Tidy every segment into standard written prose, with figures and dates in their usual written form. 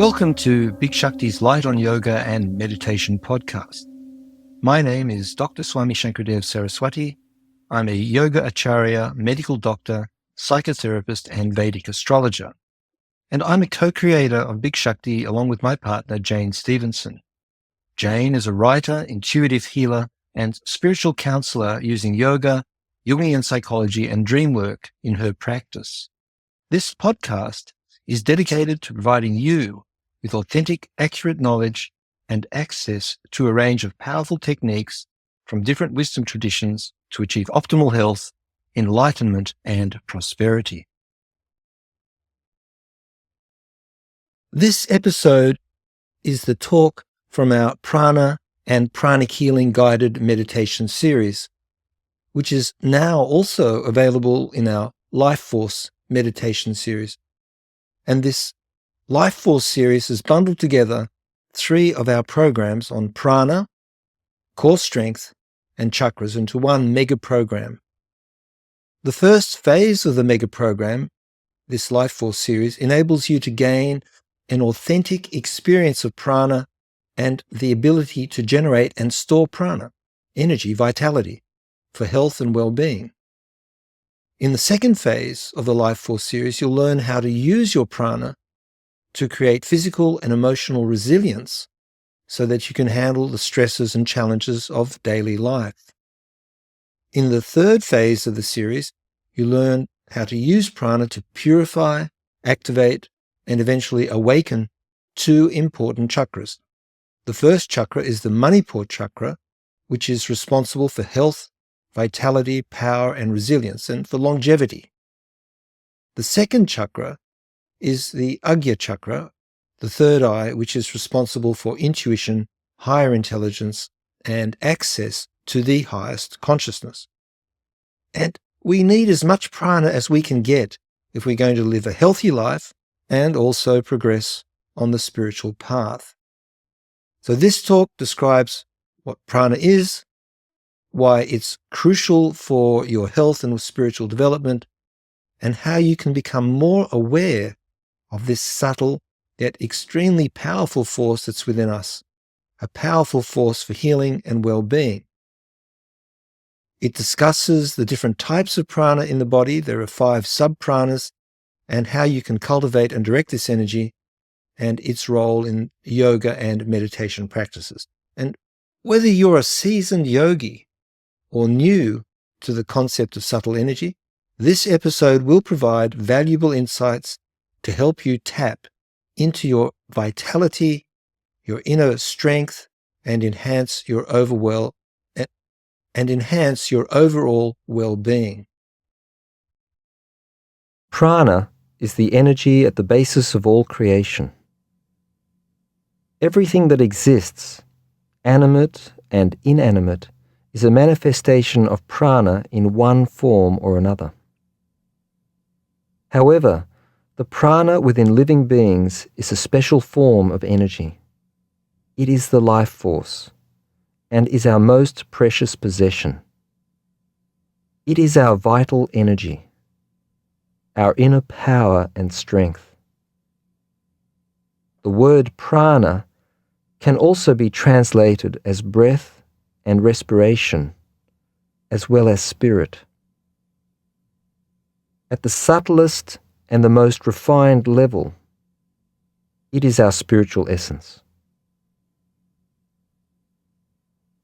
Welcome to Big Shakti's Light on Yoga and Meditation podcast. My name is Dr. Swami Shankardev Saraswati. I'm a yoga acharya, medical doctor, psychotherapist, and Vedic astrologer. And I'm a co-creator of Big Shakti along with my partner, Jane Stevenson. Jane is a writer, intuitive healer, and spiritual counselor using yoga, Jungian psychology, and dream work in her practice. This podcast is dedicated to providing you with authentic, accurate knowledge and access to a range of powerful techniques from different wisdom traditions to achieve optimal health, enlightenment, and prosperity. This episode is the talk from our Prana and Pranic healing guided meditation series, which is now also available in our Life Force meditation series. And this Life Force series has bundled together 3 of our programs on prana, core strength, and chakras into one mega program. The first phase of the mega program, this Life Force series, enables you to gain an authentic experience of prana and the ability to generate and store prana, energy, vitality, for health and well-being. In the second phase of the Life Force series, you'll learn how to use your prana to create physical and emotional resilience so that you can handle the stresses and challenges of daily life. In the third phase of the series, you learn how to use prana to purify, activate, and eventually awaken 2 important chakras. The first chakra is the Manipur chakra, which is responsible for health, vitality, power, and resilience, and for longevity. The second chakra is the Agya chakra, the third eye, which is responsible for intuition, higher intelligence, and access to the highest consciousness. And we need as much prana as we can get if we're going to live a healthy life and also progress on the spiritual path. So this talk describes what prana is, why it's crucial for your health and spiritual development, and how you can become more aware of this subtle yet extremely powerful force that's within us, a powerful force for healing and well-being. It discusses the different types of prana in the body. There are 5 sub-pranas, and how you can cultivate and direct this energy and its role in yoga and meditation practices. And whether you're a seasoned yogi or new to the concept of subtle energy, this episode will provide valuable insights to help you tap into your vitality, your inner strength, and enhance your overall well-being. Prana is the energy at the basis of all creation. Everything that exists, animate and inanimate, is a manifestation of prana in one form or another. However, the prana within living beings is a special form of energy. It is the life force and is our most precious possession. It is our vital energy, our inner power and strength. The word prana can also be translated as breath and respiration, as well as spirit. At the subtlest and the most refined level, it is our spiritual essence.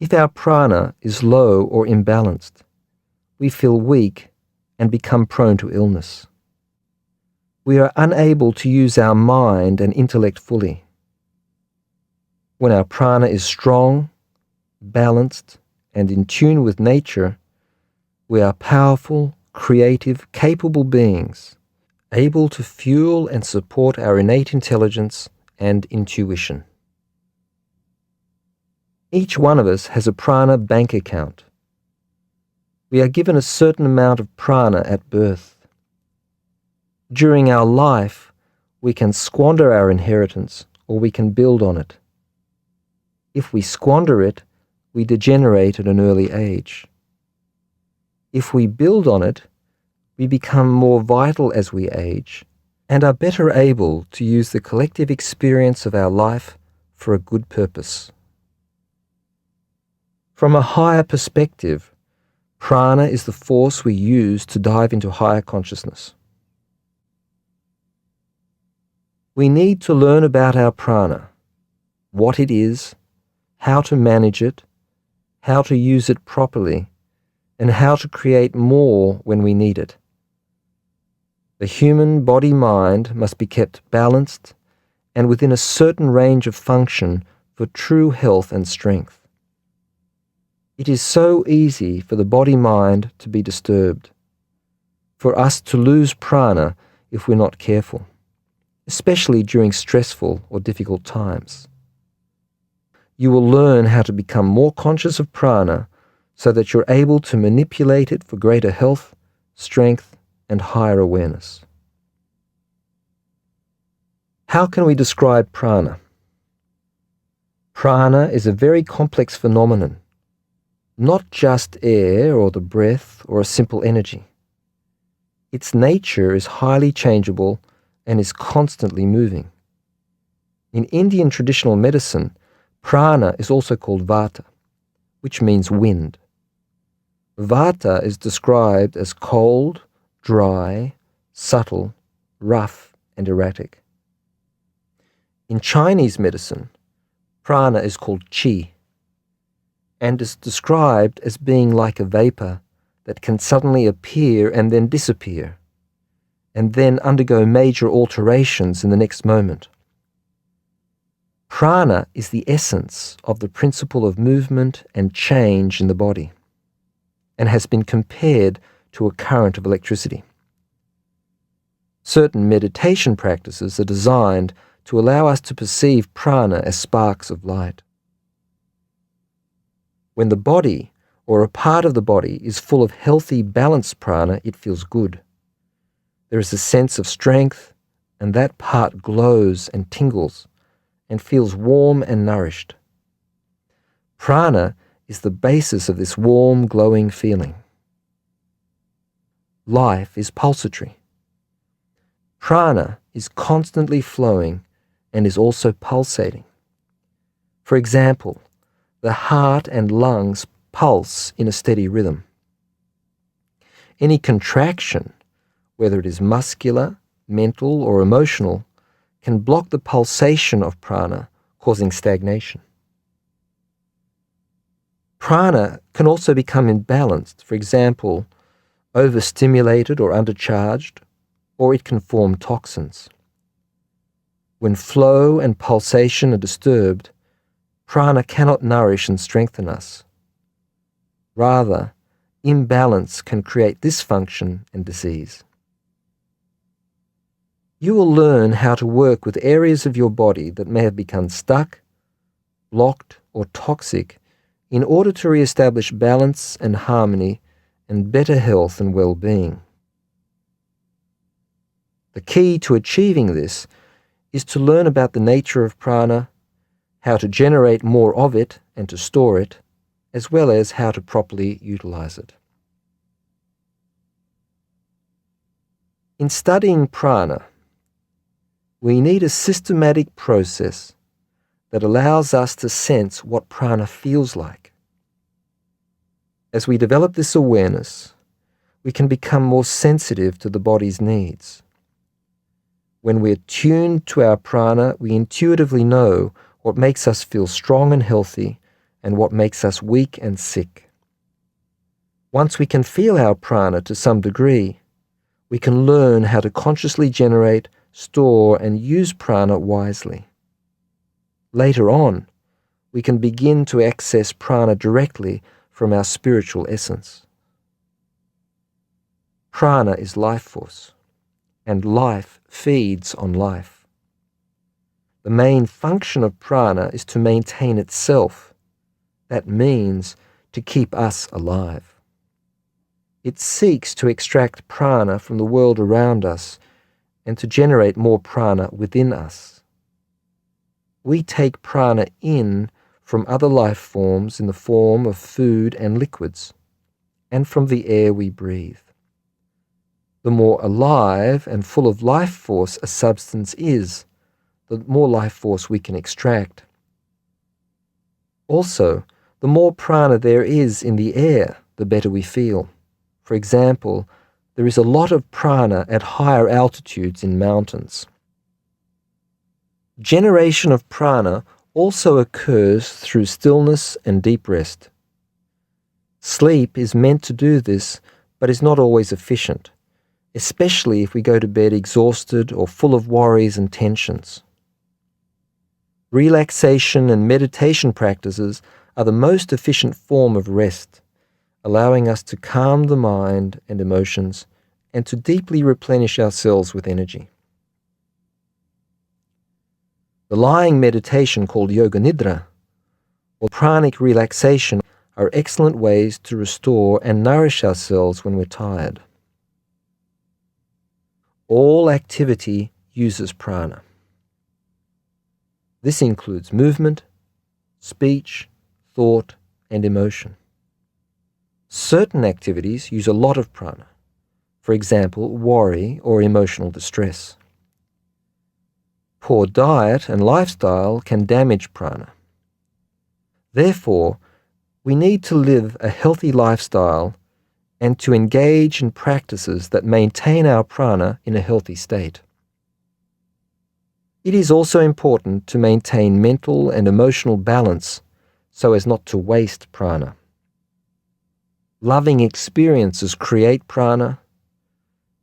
If our prana is low or imbalanced, we feel weak and become prone to illness. We are unable to use our mind and intellect fully. When our prana is strong, balanced, and in tune with nature, we are powerful, creative, capable beings, able to fuel and support our innate intelligence and intuition. Each one of us has a prana bank account. We are given a certain amount of prana at birth. During our life, we can squander our inheritance or we can build on it. If we squander it, we degenerate at an early age. If we build on it, we become more vital as we age and are better able to use the collective experience of our life for a good purpose. From a higher perspective, prana is the force we use to dive into higher consciousness. We need to learn about our prana, what it is, how to manage it, how to use it properly, and how to create more when we need it. The human body-mind must be kept balanced and within a certain range of function for true health and strength. It is so easy for the body-mind to be disturbed, for us to lose prana if we're not careful, especially during stressful or difficult times. You will learn how to become more conscious of prana so that you're able to manipulate it for greater health, strength, and higher awareness. How can we describe prana? Prana is a very complex phenomenon, not just air or the breath or a simple energy. Its nature is highly changeable and is constantly moving. In Indian traditional medicine, prana is also called vata, which means wind. Vata is described as cold, dry, subtle, rough, and erratic. In Chinese medicine, prana is called qi and is described as being like a vapor that can suddenly appear and then disappear, and then undergo major alterations in the next moment. Prana is the essence of the principle of movement and change in the body, and has been compared to a current of electricity. Certain meditation practices are designed to allow us to perceive prana as sparks of light. When the body, or a part of the body, is full of healthy, balanced prana, it feels good. There is a sense of strength, and that part glows and tingles, and feels warm and nourished. Prana is the basis of this warm, glowing feeling. Life is pulsatory. Prana is constantly flowing and is also pulsating. For example, the heart and lungs pulse in a steady rhythm. Any contraction, whether it is muscular, mental, or emotional, can block the pulsation of prana, causing stagnation. Prana can also become imbalanced, for example, overstimulated or undercharged, or it can form toxins. When flow and pulsation are disturbed, prana cannot nourish and strengthen us. Rather, imbalance can create dysfunction and disease. You will learn how to work with areas of your body that may have become stuck, blocked, or toxic in order to re-establish balance and harmony and better health and well-being. The key to achieving this is to learn about the nature of prana, how to generate more of it and to store it, as well as how to properly utilize it. In studying prana, we need a systematic process that allows us to sense what prana feels like. As we develop this awareness, we can become more sensitive to the body's needs. When we're tuned to our prana, we intuitively know what makes us feel strong and healthy and what makes us weak and sick. Once we can feel our prana to some degree, we can learn how to consciously generate, store, and use prana wisely. Later on, we can begin to access prana directly from our spiritual essence. Prana is life force, and life feeds on life. The main function of prana is to maintain itself. That means to keep us alive. It seeks to extract prana from the world around us and to generate more prana within us. We take prana in from other life forms in the form of food and liquids, and from the air we breathe. The more alive and full of life force a substance is, the more life force we can extract. Also, the more prana there is in the air, the better we feel. For example, there is a lot of prana at higher altitudes in mountains. Generation of prana also occurs through stillness and deep rest. Sleep is meant to do this, but is not always efficient, especially if we go to bed exhausted or full of worries and tensions. Relaxation and meditation practices are the most efficient form of rest, allowing us to calm the mind and emotions and to deeply replenish ourselves with energy. The lying meditation called yoga nidra or pranic relaxation are excellent ways to restore and nourish ourselves when we're tired. All activity uses prana. This includes movement, speech, thought, and emotion. Certain activities use a lot of prana, for example, worry or emotional distress. Poor diet and lifestyle can damage prana. Therefore, we need to live a healthy lifestyle and to engage in practices that maintain our prana in a healthy state. It is also important to maintain mental and emotional balance so as not to waste prana. Loving experiences create prana.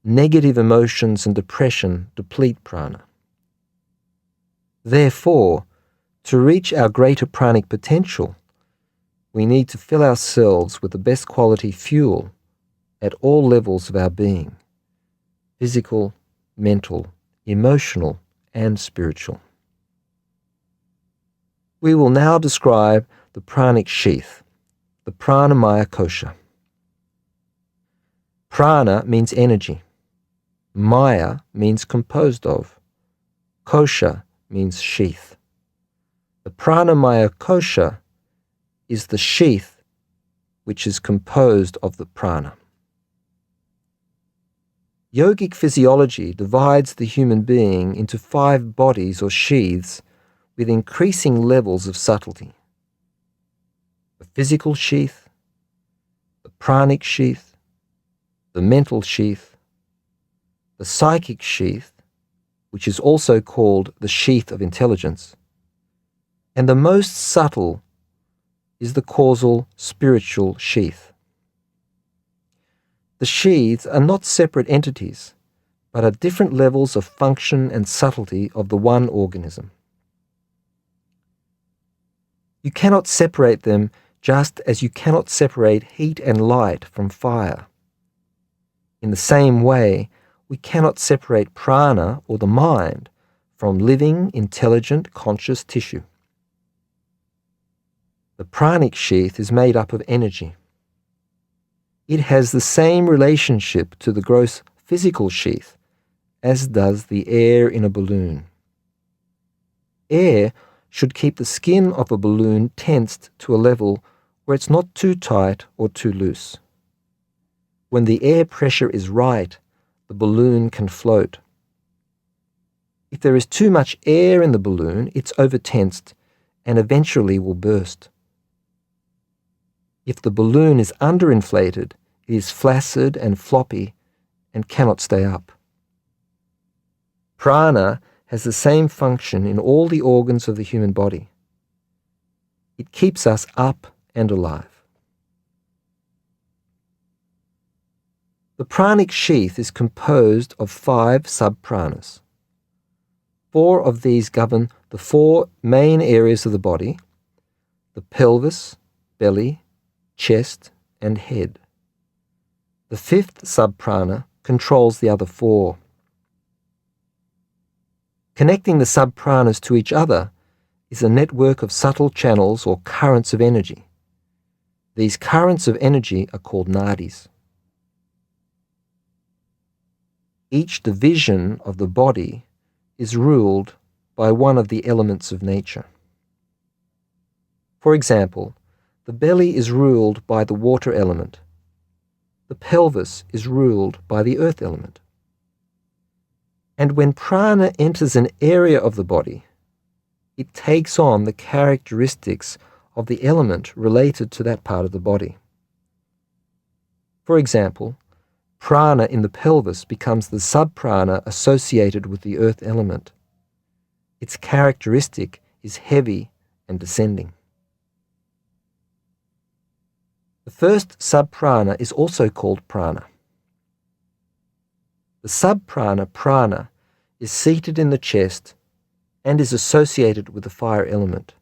Negative emotions and depression deplete prana. Therefore, to reach our greater pranic potential, we need to fill ourselves with the best quality fuel at all levels of our being: physical, mental, emotional, and spiritual. We will now describe the pranic sheath, the pranamaya kosha. Prana means energy. Maya means composed of. Kosha means sheath. The pranamaya kosha is the sheath which is composed of the prana. Yogic physiology divides the human being into 5 bodies or sheaths with increasing levels of subtlety: the physical sheath, the pranic sheath, the mental sheath, the psychic sheath, which is also called the sheath of intelligence, and the most subtle is the causal spiritual sheath. The sheaths are not separate entities, but are different levels of function and subtlety of the one organism. You cannot separate them just as you cannot separate heat and light from fire. In the same way, we cannot separate prana or the mind from living, intelligent, conscious tissue. The pranic sheath is made up of energy. It has the same relationship to the gross physical sheath as does the air in a balloon. Air should keep the skin of a balloon tensed to a level where it's not too tight or too loose. When the air pressure is right, the balloon can float. If there is too much air in the balloon, it's overtensed and eventually will burst. If the balloon is underinflated, it is flaccid and floppy and cannot stay up. Prana has the same function in all the organs of the human body. It keeps us up and alive. The pranic sheath is composed of 5 sub-pranas. 4 of these govern the 4 main areas of the body: the pelvis, belly, chest, and head. The 5th sub-prana controls the other 4. Connecting the sub-pranas to each other is a network of subtle channels or currents of energy. These currents of energy are called nadis. Each division of the body is ruled by one of the elements of nature. For example, the belly is ruled by the water element, the pelvis is ruled by the earth element. And when prana enters an area of the body, it takes on the characteristics of the element related to that part of the body. For example, prana in the pelvis becomes the subprana associated with the earth element. Its characteristic is heavy and descending. The first subprana is also called prana. The subprana, prana, is seated in the chest and is associated with the fire element.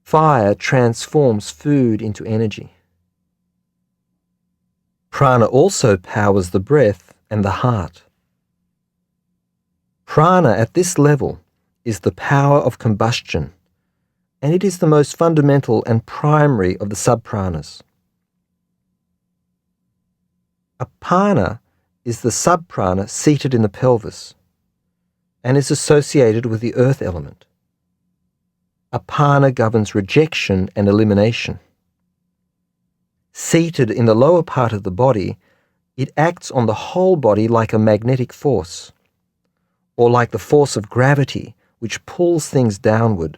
Fire transforms food into energy. Prana also powers the breath and the heart. Prana at this level is the power of combustion, and it is the most fundamental and primary of the subpranas. Apana is the subprana seated in the pelvis and is associated with the earth element. Apana governs rejection and elimination. Seated in the lower part of the body, it acts on the whole body like a magnetic force, or like the force of gravity which pulls things downward.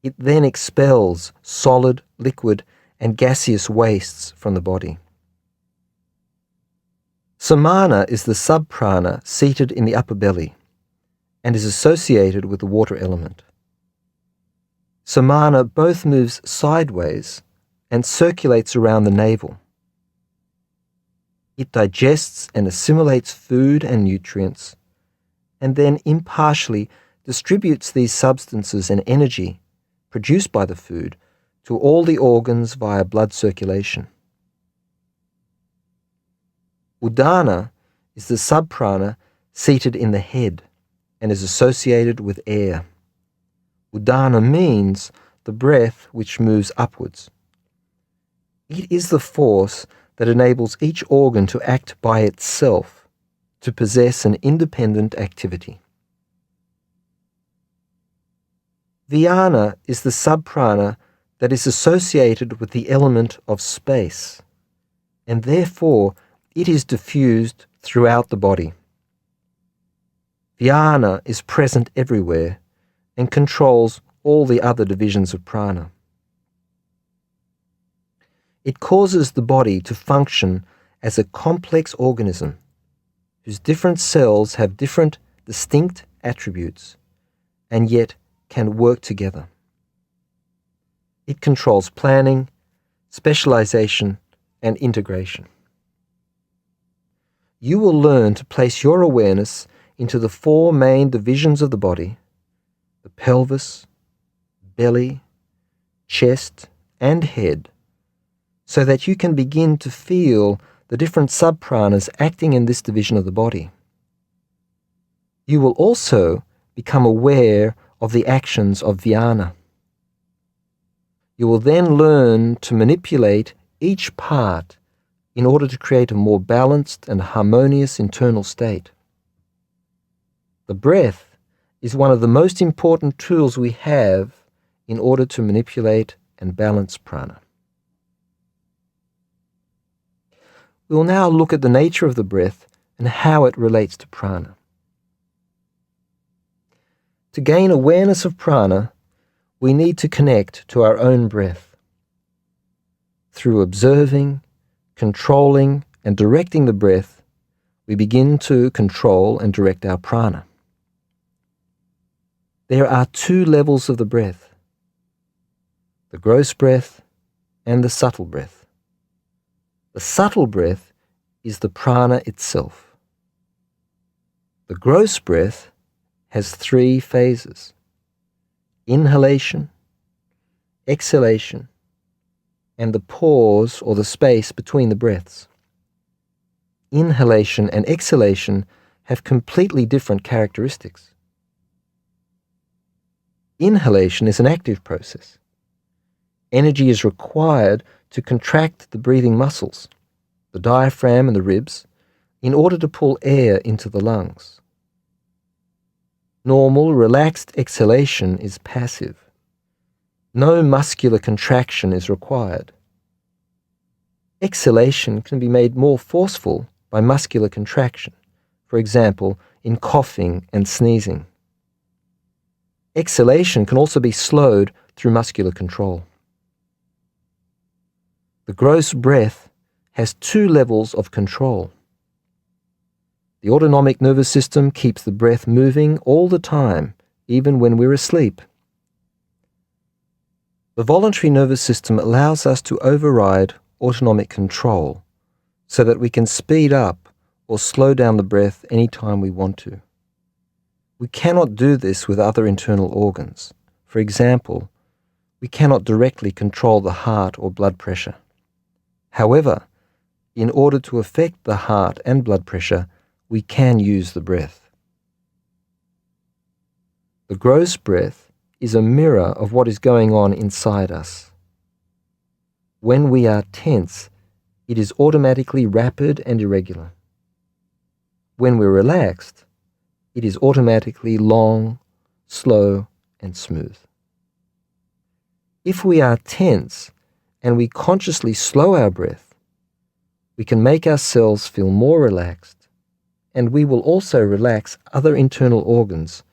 It then expels solid, liquid, and gaseous wastes from the body. Samana is the subprana seated in the upper belly and is associated with the water element. Samana both moves sideways and circulates around the navel. It digests and assimilates food and nutrients, and then impartially distributes these substances and energy produced by the food to all the organs via blood circulation. Udana is the subprana seated in the head and is associated with air. Udana means the breath which moves upwards. It is the force that enables each organ to act by itself, to possess an independent activity. Vyana is the subprana that is associated with the element of space, and therefore it is diffused throughout the body. Vyana is present everywhere and controls all the other divisions of prana. It causes the body to function as a complex organism whose different cells have different distinct attributes and yet can work together. It controls planning, specialization, and integration. You will learn to place your awareness into the four main divisions of the body: the pelvis, belly, chest, and head, so that you can begin to feel the different subpranas acting in this division of the body. You will also become aware of the actions of Vyana. You will then learn to manipulate each part in order to create a more balanced and harmonious internal state. The breath is one of the most important tools we have in order to manipulate and balance prana. We will now look at the nature of the breath and how it relates to prana. To gain awareness of prana, we need to connect to our own breath. Through observing, controlling, and directing the breath, we begin to control and direct our prana. There are two levels of the breath: the gross breath and the subtle breath. The subtle breath is the prana itself. The gross breath has three phases: inhalation, exhalation, and the pause or the space between the breaths. Inhalation and exhalation have completely different characteristics. Inhalation is an active process. Energy is required to contract the breathing muscles, the diaphragm and the ribs, in order to pull air into the lungs. Normal, relaxed exhalation is passive. No muscular contraction is required. Exhalation can be made more forceful by muscular contraction, for example, in coughing and sneezing. Exhalation can also be slowed through muscular control. The gross breath has 2 levels of control. The autonomic nervous system keeps the breath moving all the time, even when we're asleep. The voluntary nervous system allows us to override autonomic control so that we can speed up or slow down the breath anytime we want to. We cannot do this with other internal organs. For example, we cannot directly control the heart or blood pressure. However, in order to affect the heart and blood pressure, we can use the breath. The gross breath is a mirror of what is going on inside us. When we are tense, it is automatically rapid and irregular. When we're relaxed, it is automatically long, slow, and smooth. If we are tense and we consciously slow our breath, we can make ourselves feel more relaxed, and we will also relax other internal organs,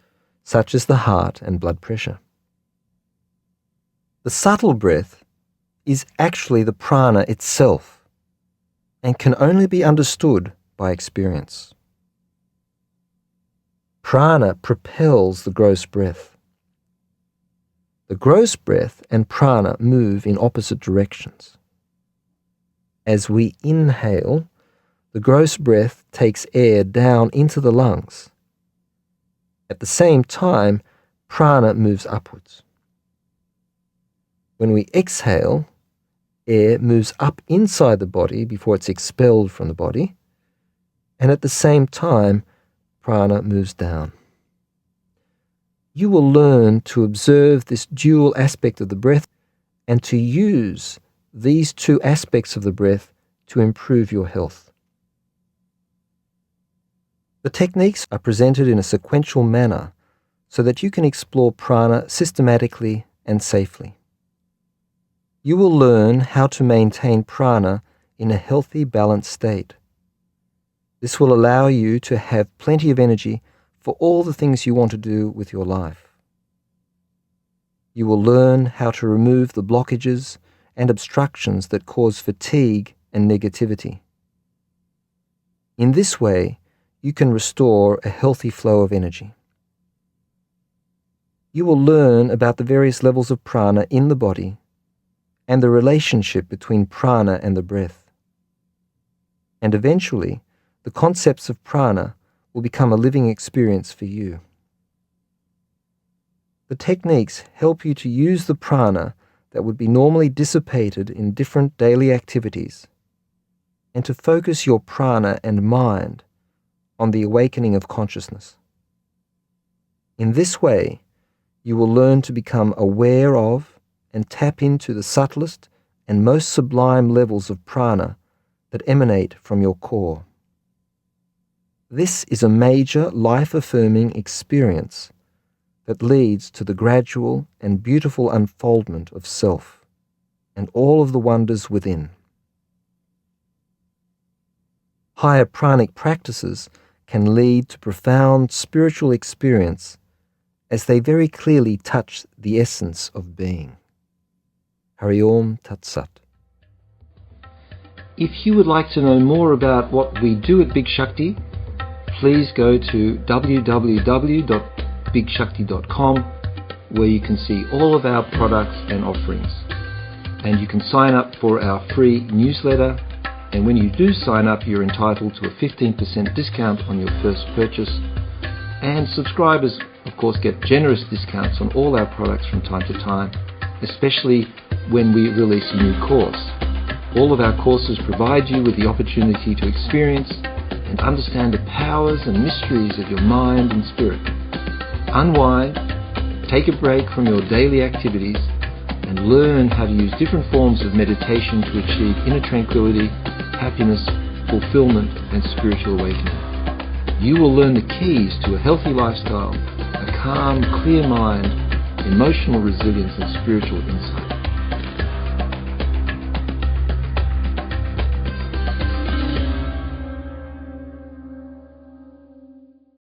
such as the heart and blood pressure. The subtle breath is actually the prana itself and can only be understood by experience. Prana propels the gross breath. The gross breath and prana move in opposite directions. As we inhale, the gross breath takes air down into the lungs. At the same time, prana moves upwards. When we exhale, air moves up inside the body before it's expelled from the body, and at the same time, prana moves down. You will learn to observe this dual aspect of the breath and to use these 2 aspects of the breath to improve your health. The techniques are presented in a sequential manner so that you can explore prana systematically and safely. You will learn how to maintain prana in a healthy, balanced state. This will allow you to have plenty of energy for all the things you want to do with your life. You will learn how to remove the blockages and obstructions that cause fatigue and negativity. In this way, you can restore a healthy flow of energy. You will learn about the various levels of prana in the body and the relationship between prana and the breath. And eventually, the concepts of prana will become a living experience for you. The techniques help you to use the prana that would be normally dissipated in different daily activities and to focus your prana and mind on the awakening of consciousness. In this way, you will learn to become aware of and tap into the subtlest and most sublime levels of prana that emanate from your core. This is a major life-affirming experience that leads to the gradual and beautiful unfoldment of self and all of the wonders within. Higher pranic practices can lead to profound spiritual experience as they very clearly touch the essence of being. Hari Om Tat Sat. If you would like to know more about what we do at Big Shakti, please go to www.bigshakti.com, where you can see all of our products and offerings. And you can sign up for our free newsletter, and when you do sign up, you're entitled to a 15% discount on your first purchase. And subscribers, of course, get generous discounts on all our products from time to time, especially when we release a new course. All of our courses provide you with the opportunity to experience and understand the powers and mysteries of your mind and spirit. Unwind, take a break from your daily activities, and learn how to use different forms of meditation to achieve inner tranquility, happiness, fulfillment, and spiritual awakening. You will learn the keys to a healthy lifestyle, a calm, clear mind, emotional resilience, and spiritual insight.